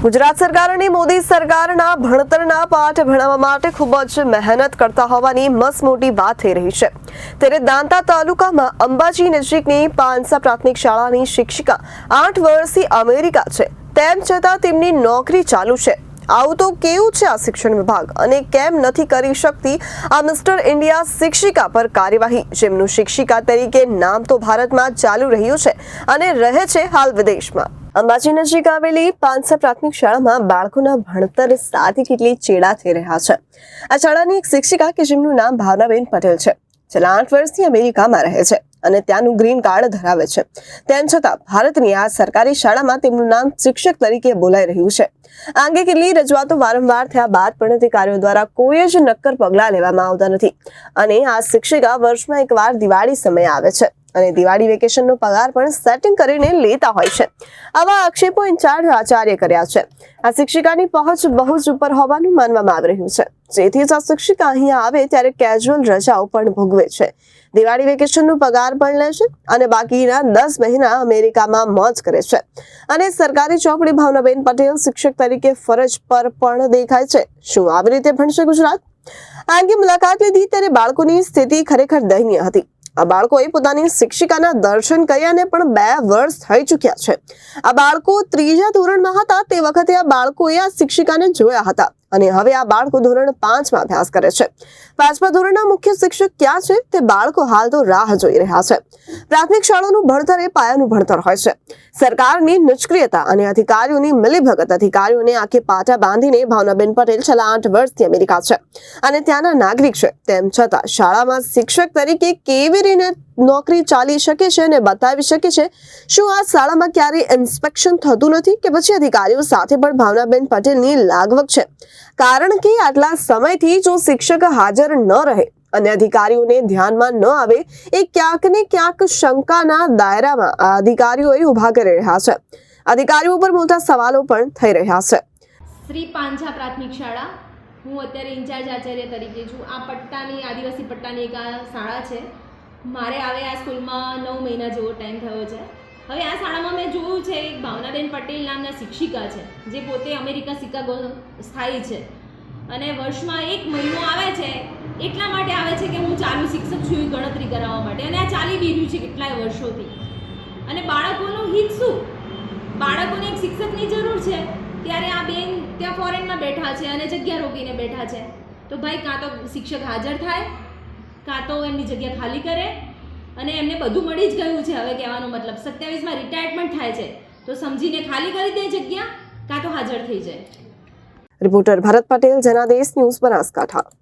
ગુજરાત સરકાર અને મોદી સરકારના ભણતરના પાઠ ભણાવવા માટે ખૂબ જ મહેનત કરતા હોવાની મસમોટી વાત થઈ રહી છે। ત્યારે દાંતા તાલુકામાં અંબાજી નજીકની પાંસા પ્રાથમિક શાળાની શિક્ષિકા 8 વર્ષથી અમેરિકા છે, તેમ છતાં તેમની નોકરી ચાલુ છે। આવું તો કેવું છે આ શિક્ષણ વિભાગ, અને કેમ નથી કરી શકતી આ મિસ્ટર ઇન્ડિયા શિક્ષિકા પર કાર્યવાહી, જેમનું શિક્ષિકા તરીકે નામ તો ભારતમાં ચાલુ રહ્યું છે અને રહે છે હાલ વિદેશમાં। અંબાજી નજીક આવેલી પાંસા પ્રાથમિક શાળામાં બાળકોના ભણતર સાથે કેટલી ચેડા થઈ રહ્યા છે। આ શાળાની એક શિક્ષિકા કે જેમનું નામ ભાવનાબેન પટેલ છે, છેલ્લા 8 વર્ષથી અમેરિકામાં રહે છે અને ત્યાંનું ગ્રીન કાર્ડ ધરાવે છે, તેમ છતાં ભારતની આ સરકારી શાળામાં તેમનું નામ શિક્ષક તરીકે બોલાઈ રહ્યું છે। આ અંગે કેટલી રજૂઆતો વારંવાર થયા બાદ પણ અધિકારીઓ દ્વારા કોઈ જ નક્કર પગલાં લેવામાં આવતા નથી અને આ શિક્ષિકા વર્ષમાં એકવાર દિવાળી સમયે આવે છે અને દિવાળી વેકેશનનો પગાર પણ સેટિંગ કરીને લેતા હોય છે। આવા આક્ષેપો ઇન્ચાર્જ આચાર્ય કર્યા છે। આ શિક્ષિકાની પહોંચ બહુ જ ઉપર હોવાનું માનવામાં આવી રહ્યું છે, જેથી જ આ શિક્ષિકા અહીંયા આવે ત્યારે કેઝ્યુઅલ રજાઓ પણ ભોગવે છે, દિવાળી વેકેશનનો પગાર પણ લે છે અને બાકીના 10 મહિના અમેરિકામાં મોજ કરે છે અને સરકારી ચોપડી ભાવનાબેન પટેલ શિક્ષક તરીકે ફરજ પર પણ દેખાય છે। શું આવી રીતે ભણશે ગુજરાત? આ અંગે મુલાકાત લીધી ત્યારે બાળકોની સ્થિતિ ખરેખર દયનીય હતી। આ બાળકોએ પોતાની શિક્ષિકાના દર્શન કર્યાને પણ 2 વર્ષ થઈ ચૂક્યા છે। આ બાળકો 3જા ધોરણમાં હતા તે વખતે આ બાળકોએ આ શિક્ષિકાને જોયા હતા અને હવે આ બાળકો ધોરણ 5માં અભ્યાસ કરે છે। 5મા ધોરણના મુખ્ય શિક્ષક ક્યાં છે તે બાળકો હાલ તો રાહ જોઈ રહ્યા છે। પ્રાથમિક શાળાનું ભણતર એ પાયાનું ભણતર હોય છે। સરકારની નિષ્ક્રિયતા અને અધિકારીઓની મિલીભગત અધિકારીઓને આંખે પાટા બાંધીને ભાવનાબેન પટેલ છેલ્લા 8 વર્ષથી અમેરિકા છે અને ત્યાંના નાગરિક છે, તેમ છતાં શાળામાં શિક્ષક તરીકે કેવી રીતે નોકરી ચાલી શકે છે અને બતાવી શકે છે? શું આ શાળામાં ક્યારેય ઇન્સ્પેક્શન થતું નથી કે પછી અધિકારીઓ સાથે પણ ભાવનાબેન પટેલની લાગવગ છે? કારણ કે આટલા સમયથી જો શિક્ષક હાજર ન રહે અને અધિકારીઓને ધ્યાનમાં ન આવે, એ ક્યાંક ને ક્યાંક શંકાના દાયરામાં આ અધિકારીઓએ ઉભા કરી રહ્યા છે। અધિકારીઓ પર મોટા સવાલો પણ થઈ રહ્યા છે। શ્રી પાંસા પ્રાથમિક શાળા, હું અત્યારે ઇન્ચાર્જ આચાર્ય તરીકે છું। આ પટ્ટાની આદિવાસી પટ્ટાની એક આ શાળા છે। મારે આવે આ સ્કૂલમાં 9 મહિના જેવો ટાઈમ થયો છે। હવે આ શાળામાં મેં જોયું છે એક ભાવનાબેન પટેલ નામના શિક્ષિકા છે, જે પોતે અમેરિકા શિકાગો સ્થાયી છે અને વર્ષમાં 1 મહિનો આવે છે, એટલા માટે આવે છે કે હું ચાલુ શિક્ષક છું એ ગણતરી કરાવવા માટે, અને આ ચાલી બી રહ્યું છે કેટલાય વર્ષોથી। અને બાળકોનું હિત શું? બાળકોને એક શિક્ષકની જરૂર છે, ત્યારે આ બેન ત્યાં ફોરેનમાં બેઠા છે અને જગ્યા રોકીને બેઠા છે। તો ભાઈ, કાં તો શિક્ષક હાજર થાય, કાં તો એમની જગ્યા ખાલી કરે, અને એમને બધું મળી જ ગયું છે। હવે કહેવાનો મતલબ 27માં રિટાયરમેન્ટ થાય છે, તો સમજીને ખાલી કરી દે જગ્યા, કાં તો હાજર થઈ જાય। રિપોર્ટર ભરત પટેલ, જનાદેશ ન્યૂઝ, બનાસકાંઠા।